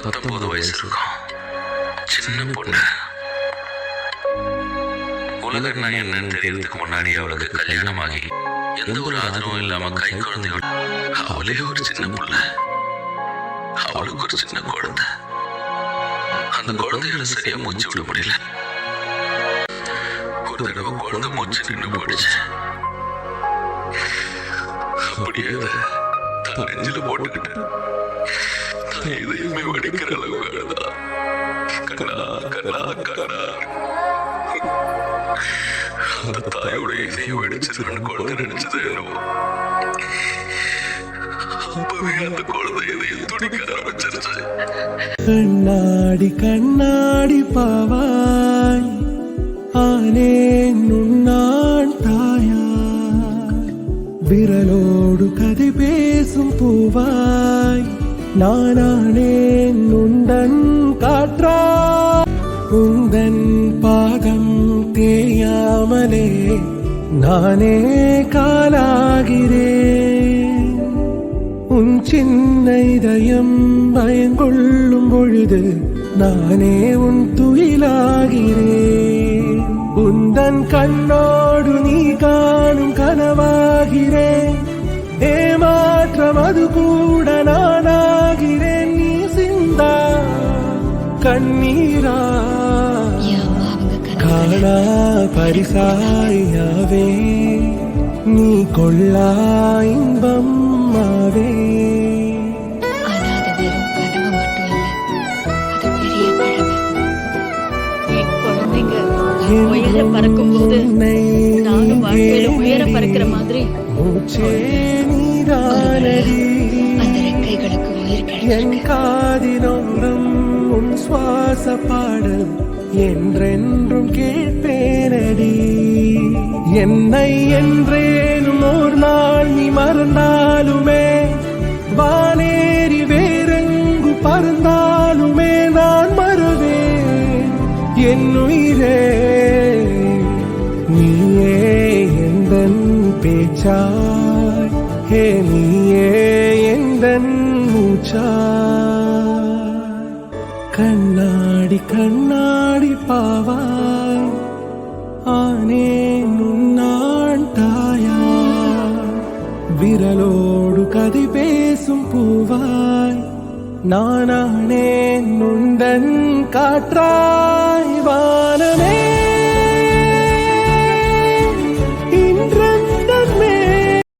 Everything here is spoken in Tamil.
19 வயசு இருக்கும். சின்ன பொண்ணு. உலகம்னா என்னன்னு தெரியறதுக்கு முன்னாடி அவளுக்கு கல்யாணமாகி எந்த ஒரு ஆதரவும் இல்லாம கை குழந்தையோட அவளே ஒரு சின்ன புள்ள. அவளுக்கு ஒரு சின்ன குழந்தை. அந்த குழந்தையோட சரியா மூச்சு விட முடியல. ஒரு தடவை குழந்தை மூச்சு நின்று போயிடுச்சு. அப்படியே தான் நெஞ்சில போட்டுக்கிட்டு தான் இதையுமே வடிக்கிற அளவு அழுதா. கண்ணா கண்ணா கண்ணா. அந்த தாயோட இதையும் வெடிச்சதுன்னு குழந்தை நினைச்சது என்னவோ. அப்பவே அந்த குழந்தை இதையும் துடிக்க ஆரம்பிச்சிருச்சு. கண்ணாடி கண்ணாடி பாவாய் ஆனே நுண்ணான் தாயா. விரலோடு கதை பேசும் பூவாய் நானானே நுண்டன் காற்றா. உந்தன் பாகம் தேயாமலே நானே காலாகிறேன். உன் சின்ன இதயம் பயங்கொள்ளும் பொழுது நானே உன் துயிலாகிறேன். உந்தன் கண்ணோடு நீ காணும் கனவாகிறேன். ஏமாற்றம் அது கூட நானாகிறேன். நீ சிந்தா கண்ணீரா காணா பரிசாயாவே. நீ கொள்ளா இன்பம் ஆவே. பறக்கும்போது நானும் வாழ்க்கையில உயர பறக்கிற மாதிரி என் காதினோரம் உன் சுவாச பாடல் என்றென்றும் கேட்பேனடி. என்னை என்றேனும் ஒரு நாள் நீ மறந்தாலுமே, வானேறி வேறெங்கு பறந்தாலுமே நான் மறவேன். என் உயிரே நீயே எந்தன் பேச்சாய். ஹே நீயே எந்தன் மூச்சாய். கண்ணாடி கண்ணாடி பாவாய் ஆனே நுண்ணான் தாயா. விரலோடு கதை பேசும் பூவாய் நானானே நுண்டன் காற்றாய். வானமே